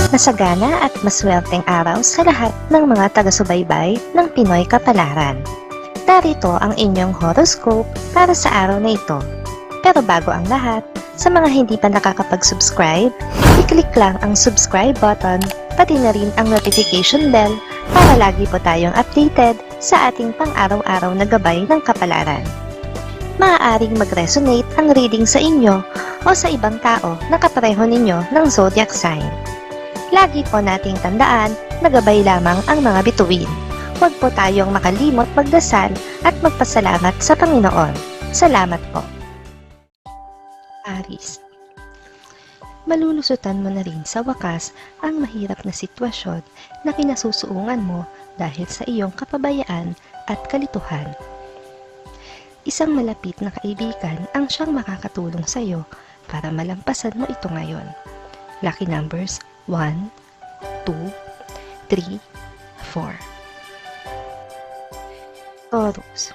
Masagana at maswerteng araw sa lahat ng mga taga-subaybay ng Pinoy Kapalaran. Narito ang inyong horoscope para sa araw na ito. Pero bago ang lahat, sa mga hindi pa nakakapag-subscribe, i-click lang ang subscribe button, pati na rin ang notification bell para lagi po tayong updated sa ating pang-araw-araw na gabay ng kapalaran. Maaaring mag-resonate ang reading sa inyo o sa ibang tao na kapareho ninyo ng zodiac sign. Lagi po nating tandaan na gabay lamang ang mga bituin. Huwag po tayong makalimot magdasal at magpasalamat sa Panginoon. Salamat po. Aries. Malulusutan mo na rin sa wakas ang mahirap na sitwasyon na kinasusuungan mo dahil sa iyong kapabayaan at kalituhan. Isang malapit na kaibigan ang siyang makakatulong sa iyo para malampasan mo ito ngayon. Lucky numbers 1, 2, 3, 4. Taurus.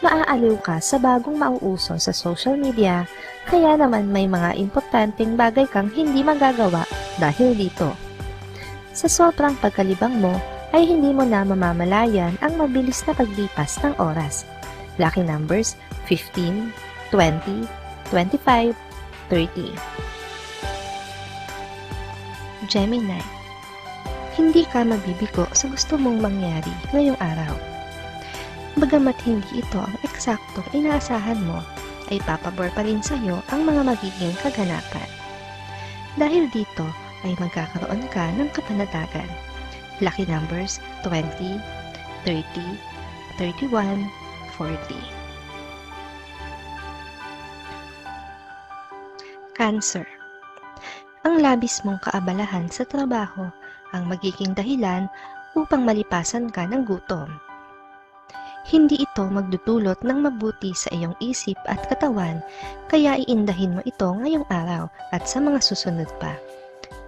Maaaliw ka sa bagong mauuso sa social media, kaya naman may mga importanteng bagay kang hindi magagawa dahil dito. Sa sobrang pagkalibang mo, ay hindi mo na mamamalayan ang mabilis na paglipas ng oras. Lucky numbers 15, 20, 25, 30. Gemini. Hindi ka mabibigo sa gusto mong mangyari ngayong araw. Bagamat hindi ito ang eksaktong inaasahan mo, ay papabor pa rin sa iyo ang mga magiging kaganapan. Dahil dito ay magkakaroon ka ng kapanatagan. Lucky numbers 20, 30, 31, 40. Cancer. Ang labis mong kaabalahan sa trabaho ang magiging dahilan upang malipasan ka ng gutom. Hindi ito magdudulot ng mabuti sa iyong isip at katawan, kaya iindahin mo ito ngayong araw at sa mga susunod pa.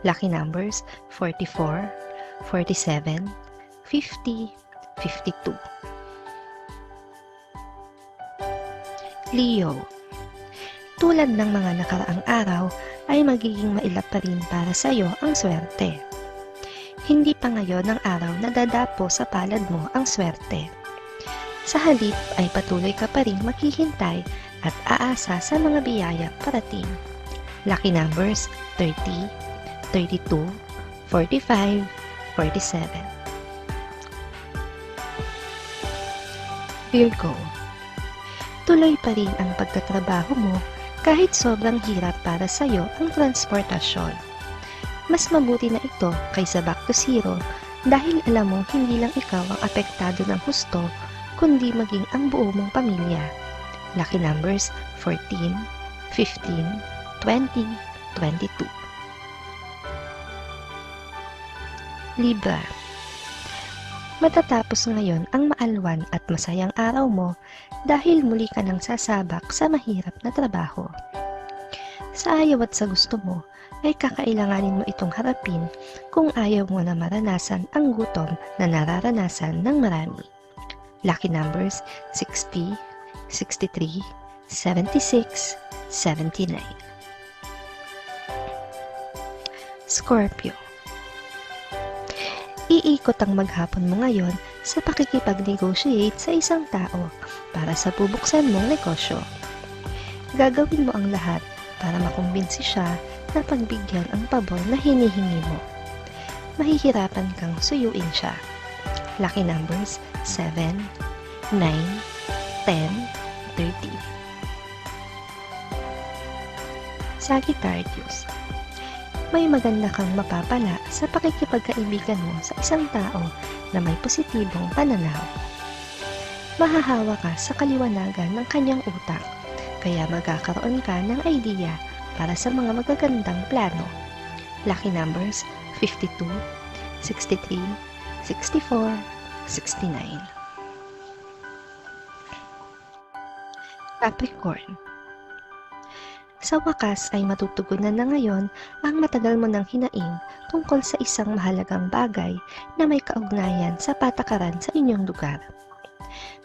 Lucky numbers 44, 47, 50, 52. Leo. Tulad ng mga nakaraang araw, ay magiging mailap pa rin para sa iyo ang swerte. Hindi pa ngayon ang araw na dadapo sa palad mo ang swerte. Sa halip ay patuloy ka pa rin maghihintay at aasa sa mga biyaya parating. Lucky numbers 30, 32, 45, 47. Virgo. Tuloy pa rin ang pagtatrabaho mo kahit sobrang hirap para sa iyo ang transportasyon. Mas mabuti na ito kaysa back to zero dahil alam mong hindi lang ikaw ang apektado ng husto kundi maging ang buo mong pamilya. Lucky numbers 14, 15, 20, 22. Libra. Matatapos ngayon ang maalwan at masayang araw mo dahil muli ka nang sasabak sa mahirap na trabaho. Sa ayaw at sa gusto mo, ay kakailanganin mo itong harapin kung ayaw mo na maranasan ang gutom na nararanasan ng marami. Lucky numbers 60, 63, 76, 79. Scorpio. Iikot ang maghapon mo ngayon sa pakikipag-negotiate sa isang tao para sa bubuksan mong negosyo. Gagawin mo ang lahat para makumbinsi siya na pagbigyan ang pabor na hinihingi mo. Mahihirapan kang suyuin siya. Lucky numbers 7, 9, 10, 30. Sagittarius. May maganda kang mapapala sa pakikipagkaibigan mo sa isang tao na may positibong pananaw. Mahahawa ka sa kaliwanagan ng kanyang utak, kaya magkakaroon ka ng idea para sa mga magagandang plano. Lucky numbers 52, 63, 64, 69. Capricorn. Sa wakas ay matutugunan na ngayon ang matagal mo nang hinaing tungkol sa isang mahalagang bagay na may kaugnayan sa patakaran sa inyong lugar.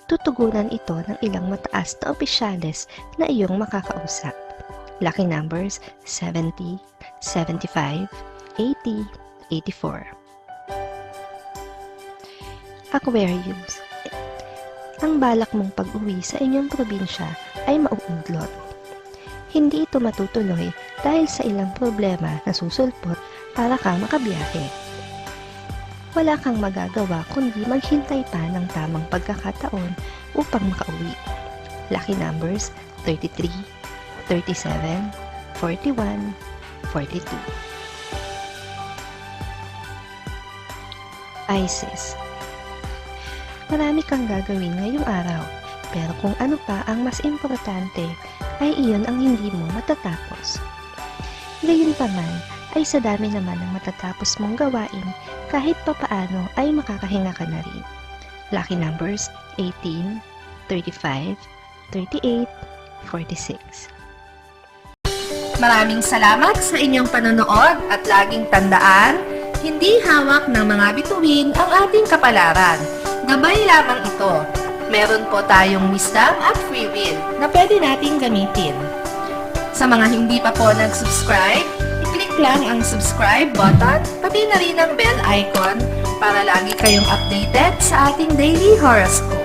Tutugunan ito ng ilang mataas na opisyales na iyong makakausap. Lucky numbers 70, 75, 80, 84. Aquarius. Ang balak mong pag-uwi sa inyong probinsya ay mauudlot. Hindi ito matutuloy dahil sa ilang problema na susulpot para kang makabiyahe. Wala kang magagawa kundi maghintay pa ng tamang pagkakataon upang makauwi. Lucky numbers 33, 37, 41, 42. Pisces. Marami kang gagawin ngayong araw, pero kung ano pa ang mas importante, ay iyon ang hindi mo matatapos. Gayunpaman, ay sa dami naman ng matatapos mong gawain, kahit papaano ay makakahinga ka na rin. Lucky numbers 18, 35, 38, 46. Maraming salamat sa inyong panonood at laging tandaan, hindi hawak ng mga bituin ang ating kapalaran. Gabay lamang ito. Meron po tayong wisdom at free will na pwede nating gamitin. Sa mga hindi pa po nag-subscribe, i-click lang ang subscribe button, pati na rin ang bell icon para lagi kayong updated sa ating daily horoscope.